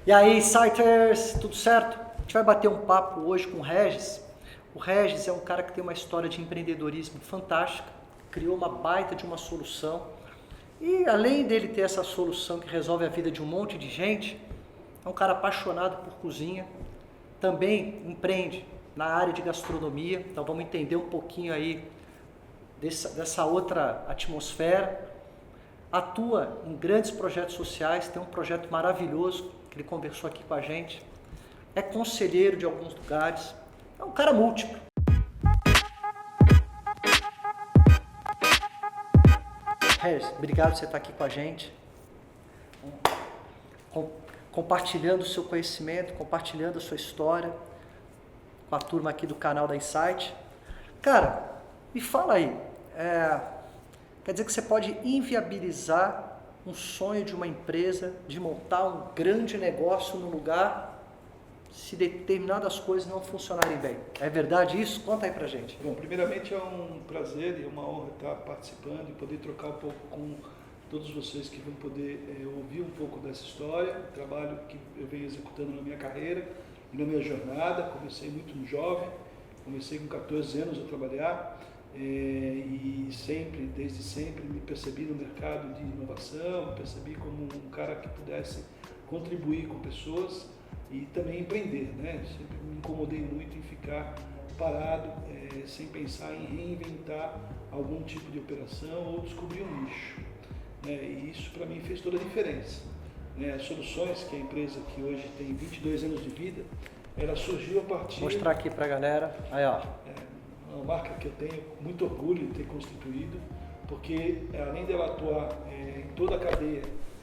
E aí, Insighters, tudo certo? A gente vai bater um papo hoje com o Regis. O Regis é um cara que tem uma história de empreendedorismo fantástica, criou uma baita de uma solução e além dele ter essa solução que resolve a vida de um monte de gente, é um cara apaixonado por cozinha, também empreende na área de gastronomia, então vamos entender um pouquinho aí dessa outra atmosfera. Atua em grandes projetos sociais, tem um projeto maravilhoso que ele conversou aqui com a gente, é conselheiro de alguns lugares, é um cara múltiplo. Regis, obrigado por você estar aqui com a gente, compartilhando o seu conhecimento, compartilhando a sua história com a turma aqui do canal da Insight. Cara, me fala aí, quer dizer que você pode inviabilizar um sonho de uma empresa de montar um grande negócio no lugar se determinadas coisas não funcionarem bem. É verdade isso? Conta aí pra gente. Bom, primeiramente é um prazer e uma honra estar participando e poder trocar um pouco com todos vocês que vão poder ouvir um pouco dessa história, o trabalho que eu venho executando na minha carreira e na minha jornada. Comecei muito jovem, comecei com 14 anos a trabalhar. E sempre, desde sempre, me percebi no mercado de inovação, me percebi como um cara que pudesse contribuir com pessoas e também empreender, né? Sempre me incomodei muito em ficar parado, sem pensar em reinventar algum tipo de operação ou descobrir um nicho, né? E isso para mim fez toda a diferença, né? As soluções, que é a empresa que hoje tem 22 anos de vida, ela surgiu a partir... Vou mostrar aqui pra galera, aí ó. Uma marca que eu tenho muito orgulho de ter constituído, porque além dela atuar em toda a cadeia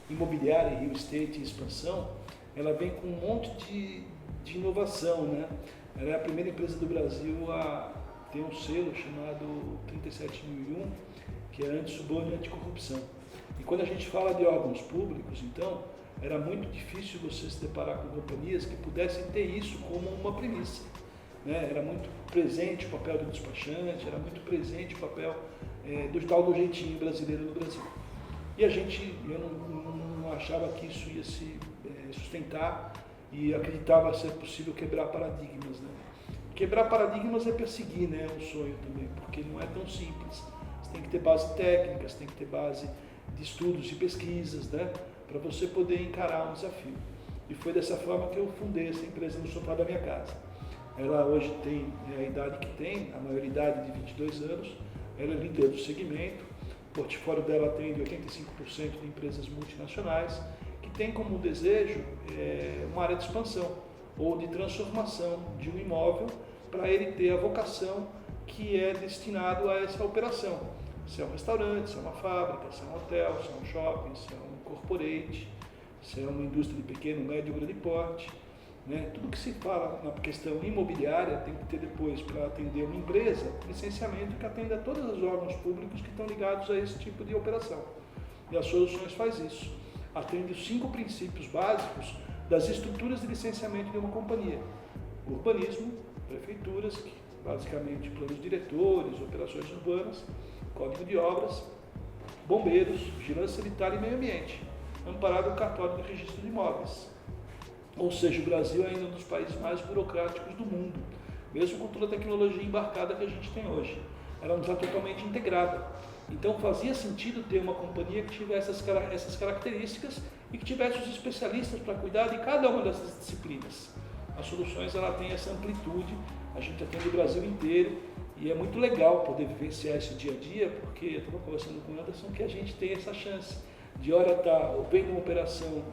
imobiliária, real estate e expansão, ela vem com um monte de inovação, né? Ela é a primeira empresa do Brasil a ter um selo chamado 37001, que é anti-suborno e anticorrupção. E quando a gente fala de órgãos públicos, então, era muito difícil você se deparar com companhias que pudessem ter isso como uma premissa. Né? Era muito presente o papel do despachante, era muito presente o papel do tal do jeitinho brasileiro no Brasil. E eu não achava que isso ia se sustentar e acreditava ser possível quebrar paradigmas. Né? Quebrar paradigmas é perseguir, né, um sonho também, porque não é tão simples. Você tem que ter base técnica, você tem que ter base de estudos e pesquisas, né, para você poder encarar um desafio. E foi dessa forma que eu fundei essa empresa no sofá da minha casa. Ela hoje tem a idade que tem, a maioridade de 22 anos, ela é líder do segmento, o portfólio dela atende 85% de empresas multinacionais, que tem como desejo uma área de expansão ou de transformação de um imóvel para ele ter a vocação que é destinado a essa operação. Se é um restaurante, se é uma fábrica, se é um hotel, se é um shopping, se é um corporate, se é uma indústria de pequeno, médio ou grande porte. Né? Tudo que se fala na questão imobiliária tem que ter depois, para atender uma empresa, licenciamento que atenda a todos os órgãos públicos que estão ligados a esse tipo de operação. E as soluções faz isso. Atende os 5 princípios básicos das estruturas de licenciamento de uma companhia. Urbanismo, prefeituras, que basicamente planos diretores, operações urbanas, código de obras, bombeiros, vigilância sanitária e meio ambiente, amparado o cartório de registro de imóveis. Ou seja, o Brasil é ainda um dos países mais burocráticos do mundo, mesmo com toda a tecnologia embarcada que a gente tem hoje. Ela não está totalmente integrada. Então fazia sentido ter uma companhia que tivesse essas características e que tivesse os especialistas para cuidar de cada uma dessas disciplinas. As soluções ela tem essa amplitude, a gente atende o Brasil inteiro e é muito legal poder vivenciar esse dia a dia, porque eu estava conversando com o Anderson que a gente tem essa chance de hora estar vendo uma operação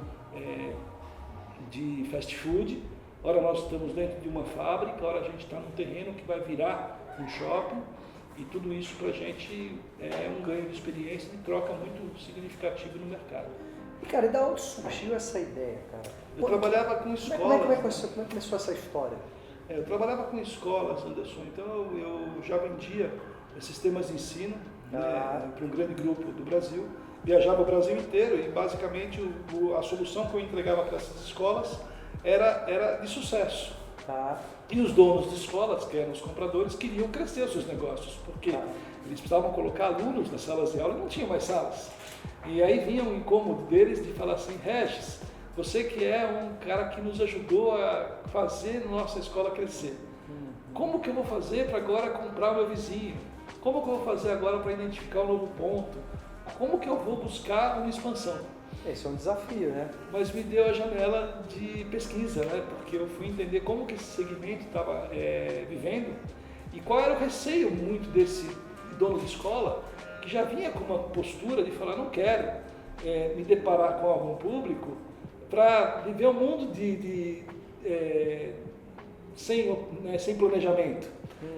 de fast food, ora nós estamos dentro de uma fábrica, ora a gente está num terreno que vai virar um shopping, e tudo isso para a gente é um ganho de experiência e troca muito significativo no mercado. E cara, e da onde surgiu essa ideia, cara? Eu trabalhava com escolas. Como é que começou essa história? Eu trabalhava com escolas, Anderson, então eu já vendia sistemas de ensino para um grande grupo do Brasil. Viajava o Brasil inteiro e basicamente a solução que eu entregava para essas escolas era de sucesso. E os donos de escolas, que eram os compradores, queriam crescer os seus negócios, porque eles precisavam colocar alunos nas salas de aula e não tinha mais salas. E aí vinha o incômodo deles de falar assim, Regis, Você que é um cara que nos ajudou a fazer nossa escola crescer. Como que eu vou fazer para agora comprar o meu vizinho? Como que eu vou fazer agora para identificar um novo ponto? Como que eu vou buscar uma expansão? Esse é um desafio, né? Mas me deu a janela de pesquisa, né? Porque eu fui entender como que esse segmento estava vivendo e qual era o receio muito desse dono de escola, que já vinha com uma postura de falar, não quero me deparar com algum público para viver um mundo sem planejamento.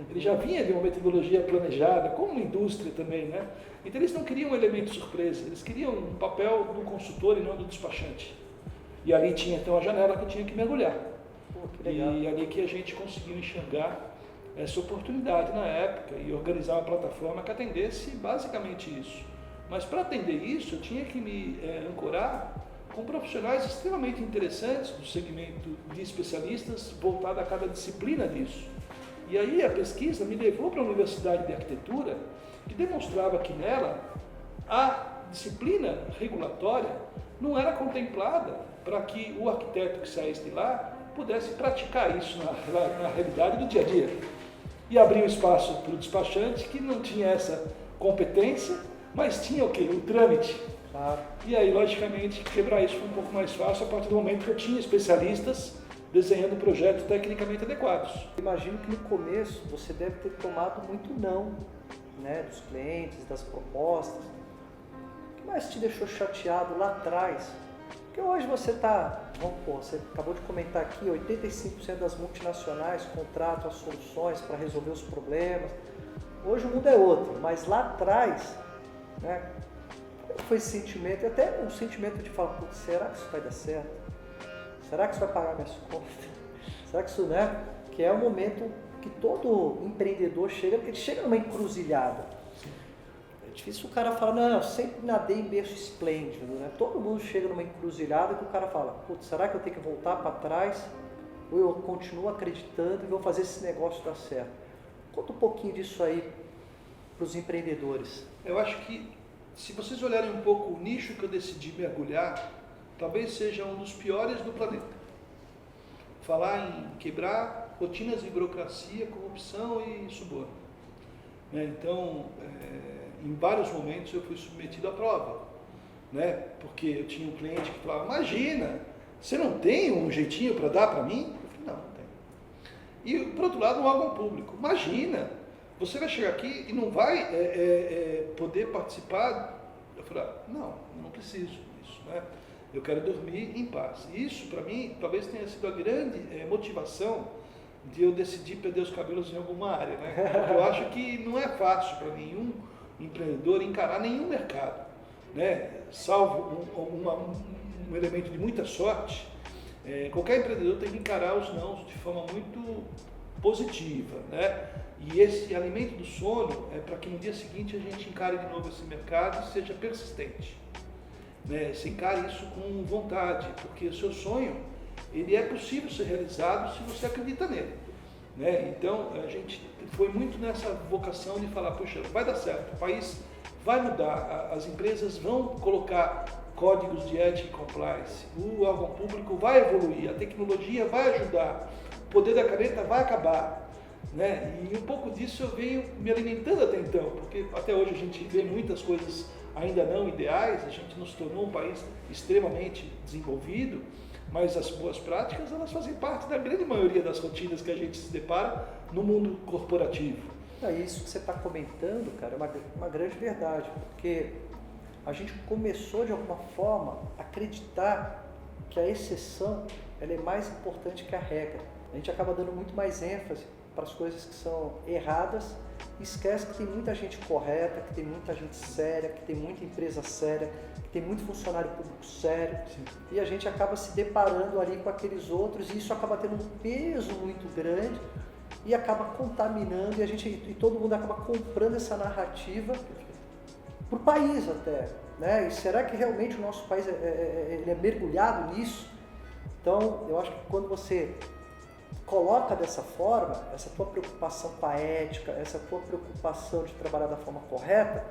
Ele já vinha de uma metodologia planejada, como uma indústria também, né? Então eles não queriam um elemento surpresa, eles queriam um papel do consultor e não do despachante. E ali tinha então a janela que eu tinha que mergulhar. Pô, que legal. E ali que a gente conseguiu enxergar essa oportunidade na época e organizar uma plataforma que atendesse basicamente isso. Mas para atender isso, eu tinha que me ancorar com profissionais extremamente interessantes do segmento de especialistas voltado a cada disciplina disso. E aí a pesquisa me levou para a Universidade de Arquitetura, que demonstrava que nela a disciplina regulatória não era contemplada para que o arquiteto que saísse de lá pudesse praticar isso na realidade do dia a dia. E abriu espaço para o despachante que não tinha essa competência, mas tinha o quê? O trâmite. Claro. E aí, logicamente, quebrar isso foi um pouco mais fácil a partir do momento que eu tinha especialistas desenhando projetos tecnicamente adequados. Imagino que no começo você deve ter tomado muito não, né, dos clientes, das propostas. O que mais te deixou chateado lá atrás? Porque hoje você você acabou de comentar aqui, 85% das multinacionais contratam as soluções para resolver os problemas. Hoje o mundo é outro, mas lá atrás, né, como foi esse sentimento? E até um sentimento de falar, putz, será que isso vai dar certo? Será que isso vai pagar minhas contas? Será que isso, né? Que é o momento que todo empreendedor chega, porque ele chega numa encruzilhada. É difícil o cara falar, não, eu sempre nadei em berço esplêndido, né? Todo mundo chega numa encruzilhada que o cara fala, putz, será que eu tenho que voltar para trás? Ou eu continuo acreditando e vou fazer esse negócio dar certo? Conta um pouquinho disso aí para os empreendedores. Eu acho que, se vocês olharem um pouco o nicho que eu decidi mergulhar, talvez seja um dos piores do planeta. Falar em quebrar rotinas de burocracia, corrupção e suborno. Então, em vários momentos eu fui submetido à prova, né? Porque eu tinha um cliente que falava, imagina, você não tem um jeitinho para dar para mim? Eu falei, não tem. E, por outro lado, um órgão público, imagina, você vai chegar aqui e não vai poder participar? Eu falei, não preciso disso, né? Eu quero dormir em paz. E isso, para mim, talvez tenha sido a grande motivação de eu decidir perder os cabelos em alguma área, né? Porque eu acho que não é fácil para nenhum empreendedor encarar nenhum mercado, né? Salvo um elemento de muita sorte, qualquer empreendedor tem que encarar os nãos de forma muito positiva, né? E esse alimento do sono é para que no dia seguinte a gente encare de novo esse mercado e seja persistente. Né? Você encare isso com vontade, porque o seu sonho ele é possível ser realizado se você acredita nele. Né? Então a gente foi muito nessa vocação de falar, puxa, vai dar certo, o país vai mudar, as empresas vão colocar códigos de ética e compliance, o órgão público vai evoluir, a tecnologia vai ajudar, o poder da caneta vai acabar. Né? E um pouco disso eu venho me alimentando até então, porque até hoje a gente vê muitas coisas ainda não ideais, a gente nos tornou um país extremamente desenvolvido, mas as boas práticas elas fazem parte da grande maioria das rotinas que a gente se depara no mundo corporativo. Isso que você está comentando, cara, é uma grande verdade, porque a gente começou de alguma forma a acreditar que a exceção ela é mais importante que a regra. A gente acaba dando muito mais ênfase para as coisas que são erradas e esquece que tem muita gente correta, que tem muita gente séria, que tem muita empresa séria, que tem muito funcionário público sério. Sim. E a gente acaba se deparando ali com aqueles outros e isso acaba tendo um peso muito grande e acaba contaminando e todo mundo acaba comprando essa narrativa para o país até. Né? E será que realmente o nosso país ele é mergulhado nisso? Então, eu acho que quando você coloca dessa forma, essa tua preocupação com a ética, essa tua preocupação de trabalhar da forma correta,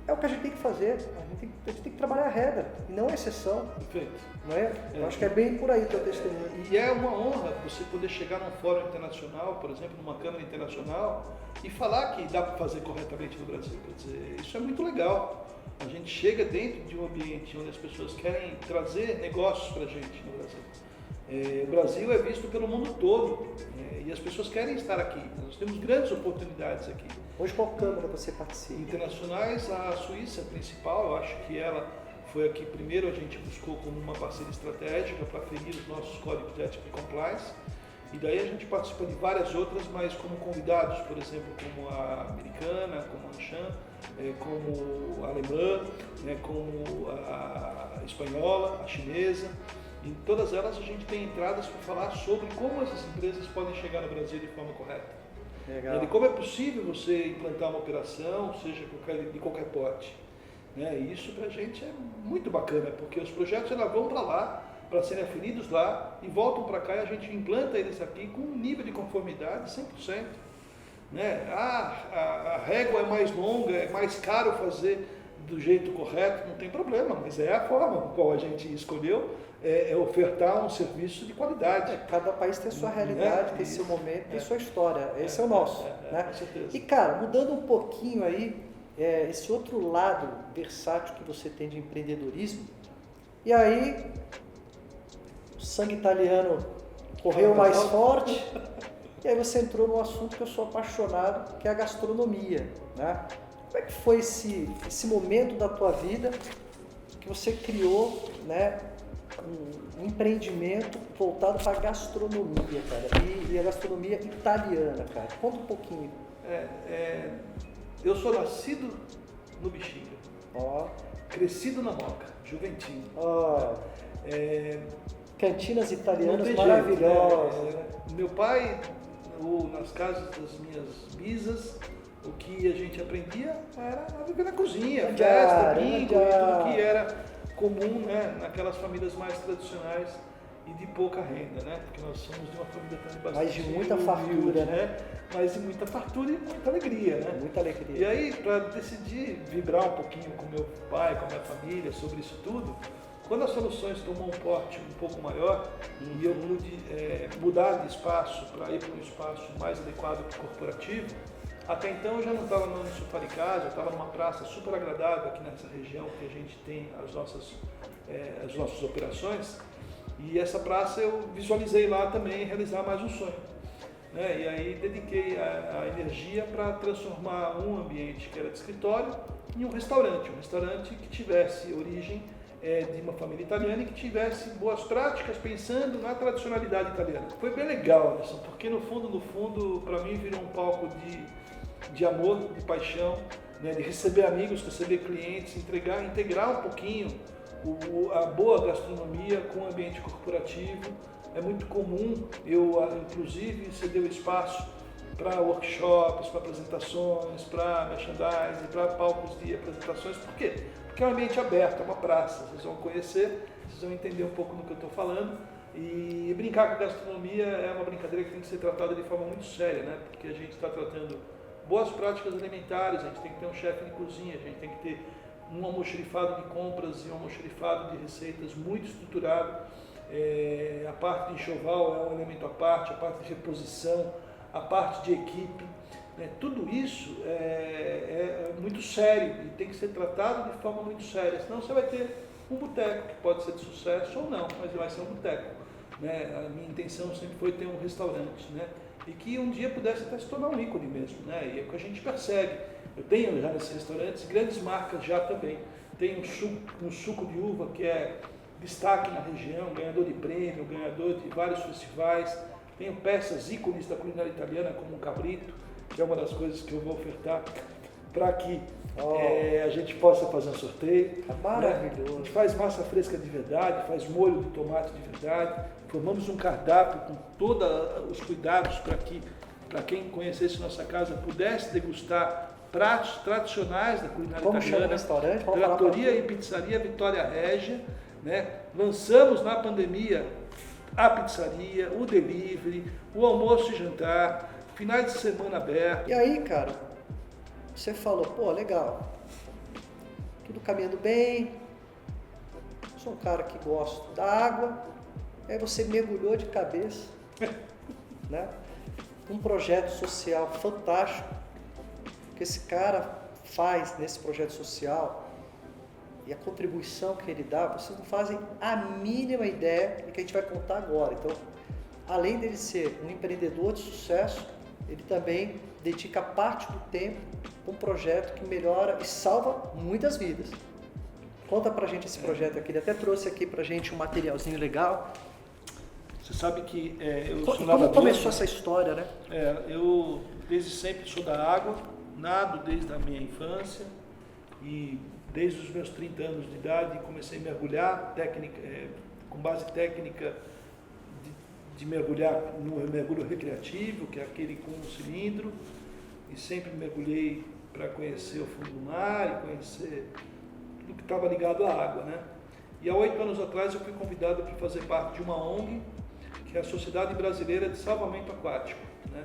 é o que a gente tem que fazer. A gente tem que trabalhar a regra, e não a exceção. Perfeito. Não é? Eu acho que é bem por aí o teu testemunho. E é uma honra você poder chegar num fórum internacional, por exemplo, numa Câmara Internacional, e falar que dá para fazer corretamente no Brasil. Quer dizer, isso é muito legal. A gente chega dentro de um ambiente onde as pessoas querem trazer negócios para a gente no Brasil. O Brasil é visto pelo mundo todo, e as pessoas querem estar aqui. Nós temos grandes oportunidades aqui. Hoje qual câmara você participa? Internacionais, a Suíça principal, eu acho que ela foi aqui primeiro, a gente buscou como uma parceria estratégica para ferir os nossos códigos de ética e compliance. E daí a gente participa de várias outras, mas como convidados, por exemplo, como a americana, como a Anshan, como a alemã, como a espanhola, a chinesa. Em todas elas a gente tem entradas para falar sobre como essas empresas podem chegar no Brasil de forma correta. Legal. E como é possível você implantar uma operação, seja de qualquer porte. E isso para a gente é muito bacana, porque os projetos elas vão para lá, para serem aferidos lá, e voltam para cá e a gente implanta eles aqui com um nível de conformidade 100%. A régua é mais longa, é mais caro fazer do jeito correto, não tem problema, mas é a forma com qual a gente escolheu, é ofertar um serviço de qualidade. Cada país tem sua realidade, tem seu momento, tem sua história. Esse é o nosso. Com certeza. E cara, mudando um pouquinho aí, esse outro lado versátil que você tem de empreendedorismo, e aí o sangue italiano correu mais forte, e aí você entrou num assunto que eu sou apaixonado, que é a gastronomia, né? Como é que foi esse momento da tua vida que você criou, né, um empreendimento voltado para a gastronomia, cara, e a gastronomia italiana, cara? Conta um pouquinho. Eu sou nascido no Bexiga, crescido na Moca, Juventino. Cantinas italianas maravilhosas. Meu pai, nas casas das minhas bisas, o que a gente aprendia era a viver na cozinha, festa, bingo, e tudo que era comum, naquelas famílias mais tradicionais e de pouca renda, porque nós somos de uma família também bastante mas de muita fartura, humilde, mas de muita fartura e muita alegria, Muita alegria. E aí, para decidir vibrar um pouquinho com meu pai, com a minha família sobre isso tudo, quando as soluções tomou um porte um pouco maior e eu pude mudar de espaço para ir para um espaço mais adequado para o corporativo, até então eu já não estava no Suparicasa, eu estava numa praça super agradável aqui nessa região que a gente tem as nossas operações, e essa praça eu visualizei lá também realizar mais um sonho. E aí dediquei a energia para transformar um ambiente que era de escritório em um restaurante que tivesse origem de uma família italiana e que tivesse boas práticas pensando na tradicionalidade italiana. Foi bem legal, Anderson, porque no fundo, para mim virou um palco de amor, de paixão, de receber amigos, receber clientes, integrar um pouquinho a boa gastronomia com o ambiente corporativo. É muito comum eu, inclusive, ceder o espaço para workshops, para apresentações, para merchandising, para palcos de apresentações. Por quê? Porque é um ambiente aberto, é uma praça. Vocês vão conhecer, vocês vão entender um pouco do que eu estou falando. E brincar com gastronomia é uma brincadeira que tem que ser tratada de forma muito séria, porque a gente está tratando boas práticas alimentares, a gente tem que ter um chefe de cozinha, a gente tem que ter um almoxarifado de compras e um almoxarifado de receitas muito estruturado. A parte de enxoval é um elemento à parte, a parte de reposição, a parte de equipe, tudo isso é muito sério e tem que ser tratado de forma muito séria, senão você vai ter um boteco que pode ser de sucesso ou não, mas vai ser um boteco. A minha intenção sempre foi ter um restaurante, e que um dia pudesse até se tornar um ícone mesmo, e é o que a gente persegue. Eu tenho já nesses restaurantes grandes marcas já também. Tem um suco de uva que é destaque na região, ganhador de prêmio, ganhador de vários festivais. Tenho peças ícones da culinária italiana, como o cabrito, que é uma das coisas que eu vou ofertar para que a gente possa fazer um sorteio. Maravilhoso. A gente faz massa fresca de verdade, faz molho de tomate de verdade, formamos um cardápio com todos os cuidados para que, para quem conhecesse nossa casa, pudesse degustar pratos tradicionais da culinária Como italiana. chama o restaurante? Trattoria e Pizzaria Vitória Régia. Lançamos na pandemia a pizzaria, o delivery, o almoço e jantar, finais de semana aberto. E aí, cara, você falou, legal, tudo caminhando bem, sou um cara que gosto da água, aí você mergulhou de cabeça, né? Um projeto social fantástico que esse cara faz nesse projeto social e a contribuição que ele dá, vocês não fazem a mínima ideia do que a gente vai contar agora. Então, além dele ser um empreendedor de sucesso, ele também dedica parte do tempo para um projeto que melhora e salva muitas vidas. Conta pra gente esse projeto aqui, ele até trouxe aqui pra gente um materialzinho legal. Você sabe que eu sou Como nadador. começou essa história, né? Eu desde sempre sou da água, nado desde a minha infância e desde os meus 30 anos de idade comecei a mergulhar com base técnica de mergulhar no mergulho recreativo, que é aquele com um cilindro, e sempre mergulhei para conhecer o fundo do mar e conhecer tudo que estava ligado à água, né? E há 8 anos atrás eu fui convidado para fazer parte de uma ONG, que é a Sociedade Brasileira de Salvamento Aquático, né?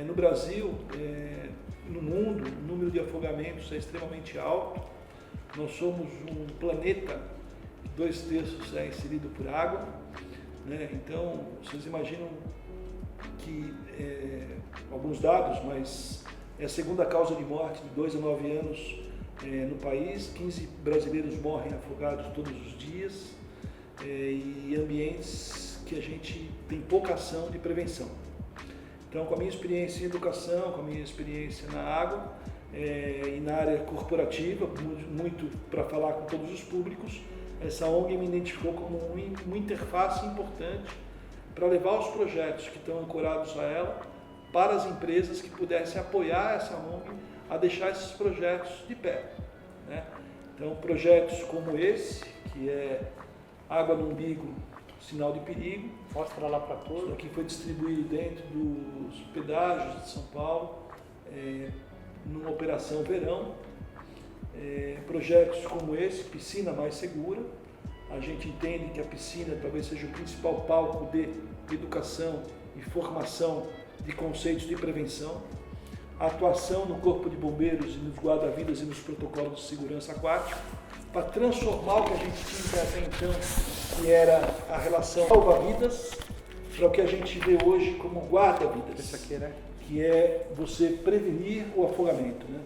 No Brasil, no mundo, o número de afogamentos é extremamente alto. Nós somos um planeta que 2/3 é inserido por água, né? Então, vocês imaginam que, alguns dados, mas é a segunda causa de morte de 2 a 9 anos no país, 15 brasileiros morrem afogados todos os dias, e ambientes que a gente tem pouca ação de prevenção. Então, com a minha experiência em educação, com a minha experiência na água e na área corporativa, muito para falar com todos os públicos, essa ONG me identificou como uma interface importante para levar os projetos que estão ancorados a ela para as empresas que pudessem apoiar essa ONG a deixar esses projetos de pé, né? Então, projetos como esse, que é Água no Umbigo, Sinal de Perigo. Mostra lá para todos. Isso aqui foi distribuído dentro dos pedágios de São Paulo, numa operação verão. Projetos como esse, Piscina Mais Segura. A gente entende que a piscina talvez seja o principal palco de educação e formação de conceitos de prevenção. A atuação no Corpo de Bombeiros e nos guarda-vidas e nos protocolos de segurança aquática, para transformar o que a gente tinha até então, que era a relação salva-vidas, para o que a gente vê hoje como guarda-vidas. Isso aqui, né? Que é você prevenir o afogamento, né?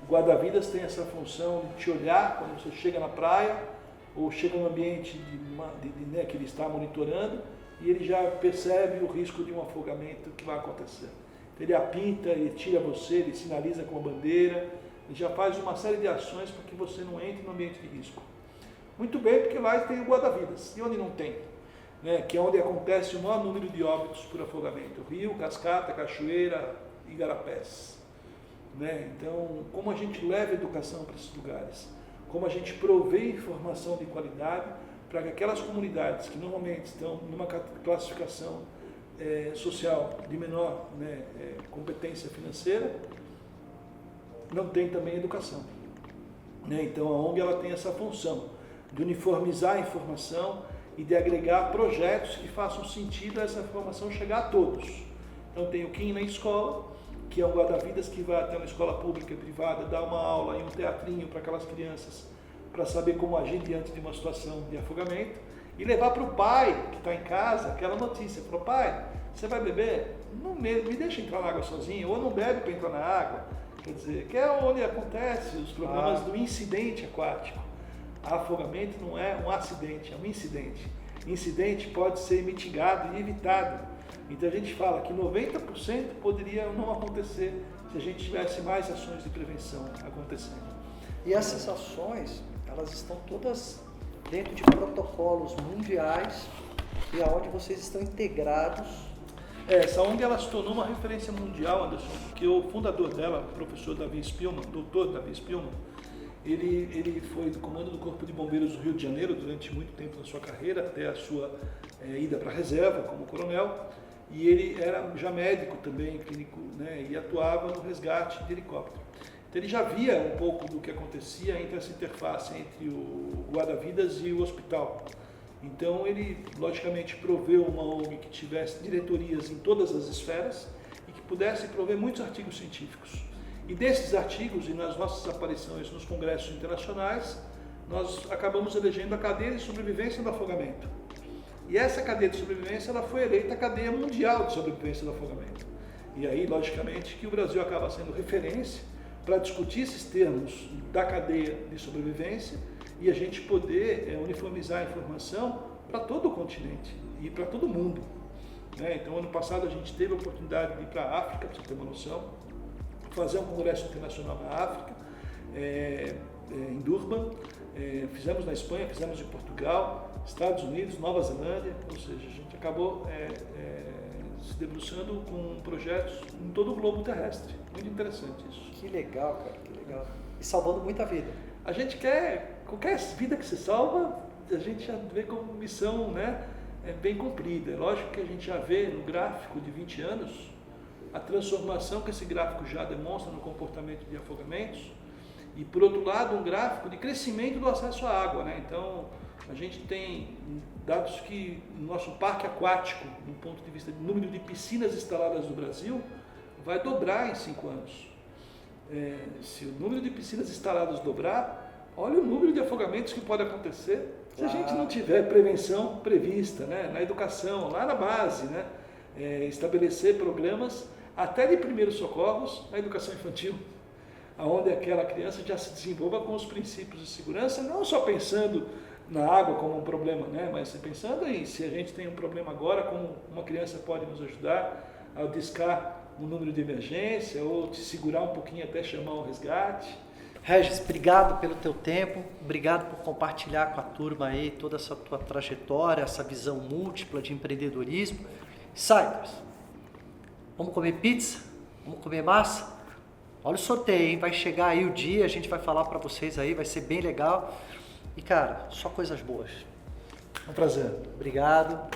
O guarda-vidas tem essa função de te olhar quando você chega na praia ou chega no ambiente que ele está monitorando, e ele já percebe o risco de um afogamento que vai acontecer. Ele apita, ele tira você, ele sinaliza com a bandeira, ele já faz uma série de ações para que você não entre no ambiente de risco. Muito bem, porque lá tem o guarda-vidas. E onde não tem? Né? Que é onde acontece o maior número de óbitos por afogamento. Rio, cascata, cachoeira, igarapés. Né? Então, como a gente leva educação para esses lugares? Como a gente provê informação de qualidade para que aquelas comunidades que normalmente estão numa classificação social de menor competência financeira, não tem também educação. Né? Então a ONG ela tem essa função de uniformizar a informação e de agregar projetos que façam sentido a essa informação chegar a todos. Então tem o Kim na escola, que é um guarda-vidas que vai até uma escola pública e privada, dar uma aula e um teatrinho para aquelas crianças para saber como agir diante de uma situação de afogamento. E levar para o pai que está em casa aquela notícia, falou: pai, você vai beber? Não me deixa entrar na água sozinho, ou não bebe para entrar na água. Quer dizer, que é onde acontece os problemas do incidente aquático. Afogamento não é um acidente, é um incidente. Incidente pode ser mitigado e evitado. Então a gente fala que 90% poderia não acontecer se a gente tivesse mais ações de prevenção acontecendo. E essas ações, elas estão todas dentro de protocolos mundiais e aonde vocês estão integrados. Essa ONG ela se tornou uma referência mundial, Anderson, porque o fundador dela, o professor Davi Spillman, doutor Davi Spillman, ele foi do comando do Corpo de Bombeiros do Rio de Janeiro durante muito tempo na sua carreira, até a sua ida para a reserva como coronel, e ele era já médico também, clínico, né, e atuava no resgate de helicóptero. Então ele já via um pouco do que acontecia entre essa interface entre o guarda-vidas e o hospital. Então ele, logicamente, proveu uma ONG que tivesse diretorias em todas as esferas e que pudesse prover muitos artigos científicos. E desses artigos e nas nossas aparições nos congressos internacionais, nós acabamos elegendo a cadeia de sobrevivência do afogamento. E essa cadeia de sobrevivência ela foi eleita a cadeia mundial de sobrevivência do afogamento. E aí, logicamente, que o Brasil acaba sendo referência para discutir esses termos da cadeia de sobrevivência e a gente poder uniformizar a informação para todo o continente e para todo mundo. Então, ano passado a gente teve a oportunidade de ir para a África, para você ter uma noção, fazer um congresso internacional na África, em Durban, fizemos na Espanha, fizemos em Portugal, Estados Unidos, Nova Zelândia, ou seja, a gente acabou se debruçando com projetos em todo o globo terrestre. Muito interessante isso. Que legal, cara, que legal. E salvando muita vida. A gente quer, qualquer vida que se salva, a gente já vê como missão, né, bem cumprida. É lógico que a gente já vê no gráfico de 20 anos a transformação que esse gráfico já demonstra no comportamento de afogamentos e, por outro lado, um gráfico de crescimento do acesso à água, né? Então, a gente tem dados que no nosso parque aquático, do ponto de vista do número de piscinas instaladas no Brasil, vai dobrar em 5 anos. Se o número de piscinas instaladas dobrar, olha o número de afogamentos que pode acontecer se a gente não tiver prevenção prevista, né? Na educação, lá na base, né? Estabelecer programas até de primeiros socorros na educação infantil, onde aquela criança já se desenvolva com os princípios de segurança, não só pensando na água como um problema, né? Mas pensando em se a gente tem um problema agora, como uma criança pode nos ajudar a discar um número de emergência ou te segurar um pouquinho até chamar o resgate. Regis, obrigado pelo teu tempo, obrigado por compartilhar com a turma aí toda essa tua trajetória, essa visão múltipla de empreendedorismo. Siders, vamos comer pizza? Vamos comer massa? Olha o sorteio, hein? Vai chegar aí o dia, a gente vai falar para vocês aí, vai ser bem legal. E cara, só coisas boas. É um prazer. Obrigado.